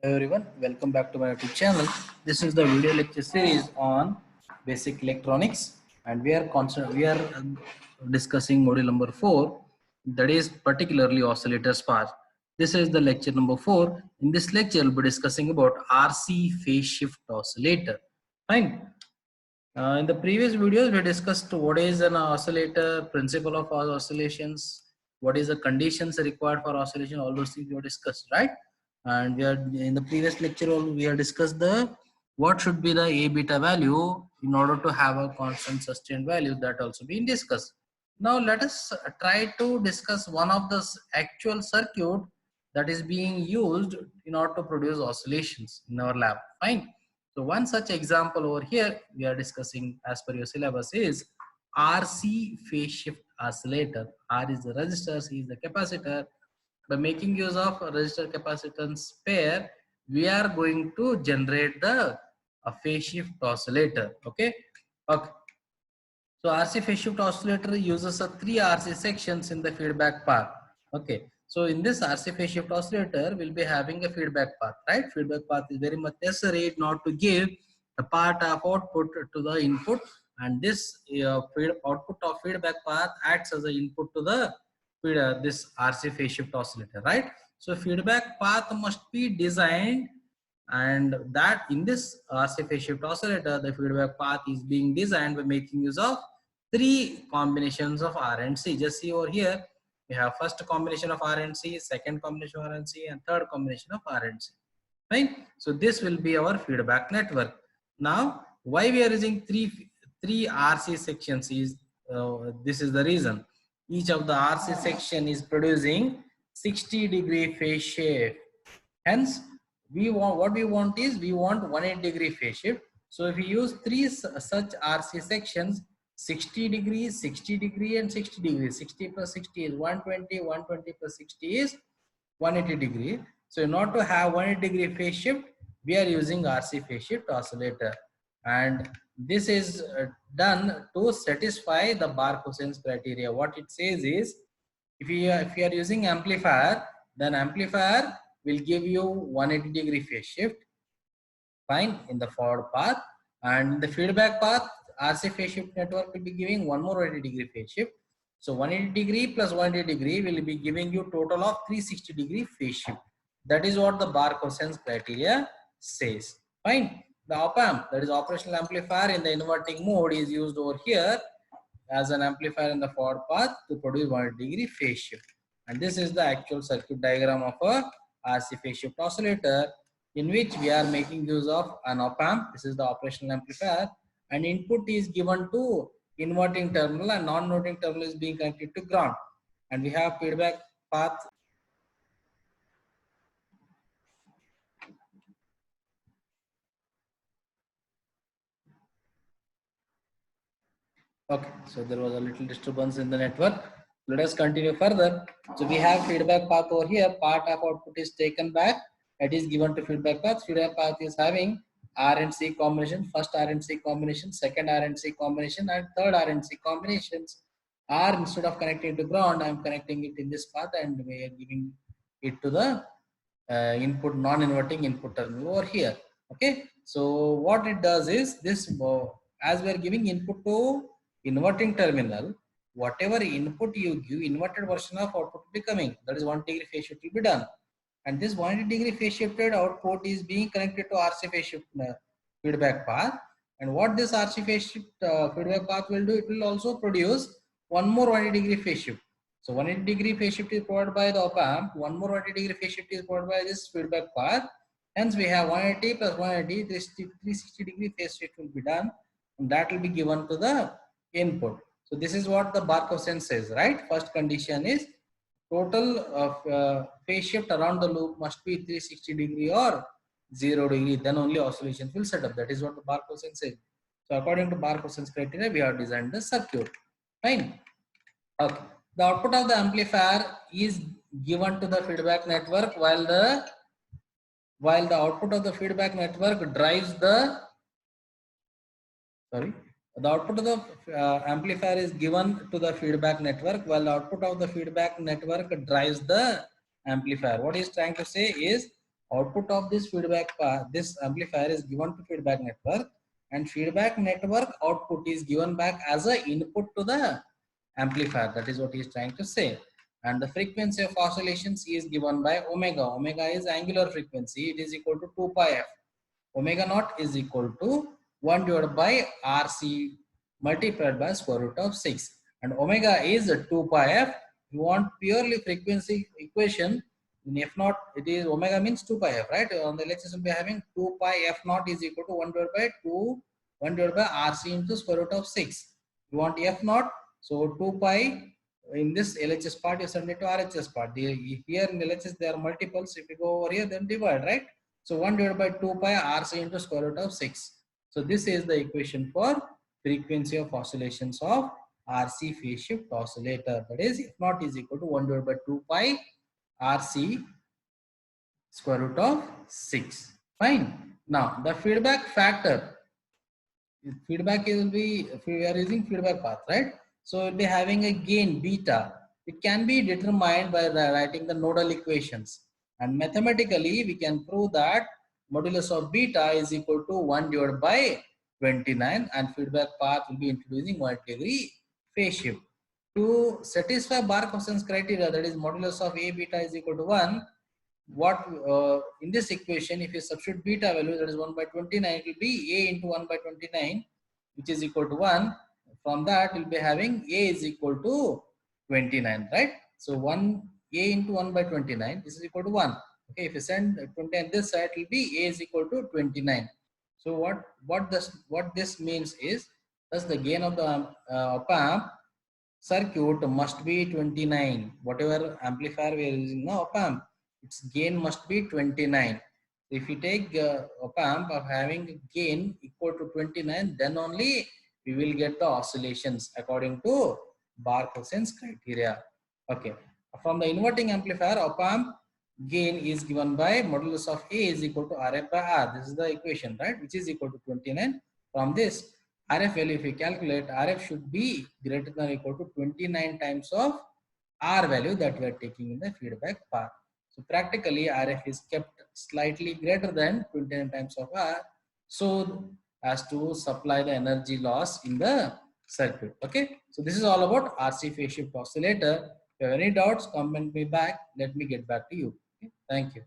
Everyone, welcome back to my YouTube channel. This is the video lecture series on basic electronics, and we are discussing module number 4, that is particularly oscillators part. This is the lecture number 4. In this lecture, we'll be discussing about RC phase shift oscillator. Fine. In the previous videos, we discussed what is an oscillator, principle of all oscillations, what is the conditions required for oscillation, all those things we have discussed, right? And we are in the previous lecture, we have discussed the what should be the A beta value in order to have a constant sustained value, that also being discussed. Now let us try to discuss one of the actual circuit that is being used in order to produce oscillations in our lab. Fine. So one such example over here we are discussing as per your syllabus is RC phase shift oscillator. R is the resistor, C is the capacitor. By making use of resistor capacitance pair, we are going to generate the phase shift oscillator. Okay. Okay. So RC phase shift oscillator uses three RC sections in the feedback path. Okay. So in this RC phase shift oscillator, we'll be having a feedback path, right? Feedback path is very much necessary not to give the part of output to the input, and this output of feedback path acts as the input to the this RC phase shift oscillator, right? So feedback path must be designed, and that in this RC phase shift oscillator, the feedback path is being designed by making use of three combinations of R and C. Just see over here, we have first combination of R and C, second combination of R and C, and third combination of R and C. Right? So this will be our feedback network. Now, why we are using three RC sections is this is the reason. Each of the RC section is producing 60-degree phase shift. Hence, we want what we want is we want 180-degree phase shift. So if we use three such RC sections, 60 degrees, 60 degree, and 60 degrees. 60 plus 60 is 120. 120 plus 60 is 180 degree. So in order to have 180-degree phase shift, we are using RC phase shift oscillator, and this is done to satisfy the Bar-Cousins criteria. What it says is, if you are using amplifier, then amplifier will give you 180-degree phase shift, fine, in the forward path, and the feedback path, RC phase shift network will be giving one more 180-degree phase shift. So 180-degree plus 180-degree will be giving you total of 360-degree phase shift. That is what the Bar-Cousins criteria says. Fine. The op-amp, that is operational amplifier in the inverting mode, is used over here as an amplifier in the forward path to produce 180-degree phase shift. And this is the actual circuit diagram of a RC phase shift oscillator, in which we are making use of an op-amp. This is the operational amplifier, and input is given to inverting terminal and non-inverting terminal is being connected to ground, and we have feedback path. Okay, so there was a little disturbance in the network. Let us continue further. So we have feedback path over here. Part of output is taken back. It is given to feedback path. Feedback path is having R and C combination, first R and C combination, second R and C combination, and third R and C combinations. R, instead of connecting to ground, I am connecting it in this path, and we are giving it to the input, non-inverting input terminal over here. Okay. So what it does is this, as we are giving input to inverting terminal, whatever input you give, inverted version of output will be coming. That is 180-degree phase shift will be done, and this 180-degree phase shifted output is being connected to RC phase shift feedback path. And what this RC phase shift feedback path will do, it will also produce one more 180-degree phase shift. So 180-degree phase shift is provided by the op-amp. One more 180-degree phase shift is provided by this feedback path. Hence, we have 180 plus 180. This 360-degree phase shift will be done, and that will be given to the input. So this is what the Bar-Cousins says, right? First condition is total of phase shift around the loop must be 360-degree or 0-degree. Then only oscillations will set up. That is what the Bar-Cousins says. So according to Bar-Cousins criteria, we have designed the circuit. Fine. Okay. The output of the amplifier is given to the feedback network, while the output of the feedback network drives the the output of the amplifier is given to the feedback network, while the output of the feedback network drives the amplifier. What he's trying to say is Output of this feedback path, this amplifier is given to feedback network, and feedback network output is given back as a input to the amplifier. That is what he is trying to say. And the frequency of oscillations is given by omega. Omega is angular frequency. It is equal to 2 pi f. Omega naught is equal to 1 divided by RC multiplied by square root of 6. And omega is 2 pi f. You want purely frequency equation. In f naught, it is omega means 2 pi f, right? On the LHS will be having 2 pi f naught is equal to 1 divided by 2, 1 divided by RC into square root of 6. You want f naught, so 2 pi in this LHS part you send it to RHS part. Here in LHS there are multiples. If you go over here, then divide, right? So 1 divided by 2 pi RC into square root of 6. So this is the equation for frequency of oscillations of RC phase shift oscillator. That is, f naught is equal to 1 divided by 2 pi RC square root of 6. Fine. Now the feedback factor. Feedback will be, we are using feedback path, right? So it will be having a gain beta. It can be determined by writing the nodal equations. And mathematically, we can prove that modulus of beta is equal to 1 divided by 29, and feedback path will be introducing 180 degree phase shift. To satisfy Bar-Cousins criteria, that is modulus of A beta is equal to 1, what in this equation, if you substitute beta value, that is 1 by 29, it will be A into 1 by 29, which is equal to 1. From that, we'll be having A is equal to 29, right? So 1 A into 1 by 29, this is equal to 1. Okay, if you send 29 this side, it will be A is equal to 29. So what this means is, thus the gain of the op-amp circuit must be 29. Whatever amplifier we are using now, op-amp, its gain must be 29. If you take op-amp of having gain equal to 29, then only we will get the oscillations according to Bar-Cousins criteria. Okay. From the inverting amplifier, op-amp gain is given by modulus of A is equal to RF by R. This is the equation, right? Which is equal to 29. From this, RF value, if we calculate, RF should be greater than or equal to 29 times of R value that we are taking in the feedback path. So practically RF is kept slightly greater than 29 times of R, so as to supply the energy loss in the circuit. Okay, so this is all about RC phase shift oscillator. If you have any doubts, comment me back. Let me get back to you. Okay? Thank you.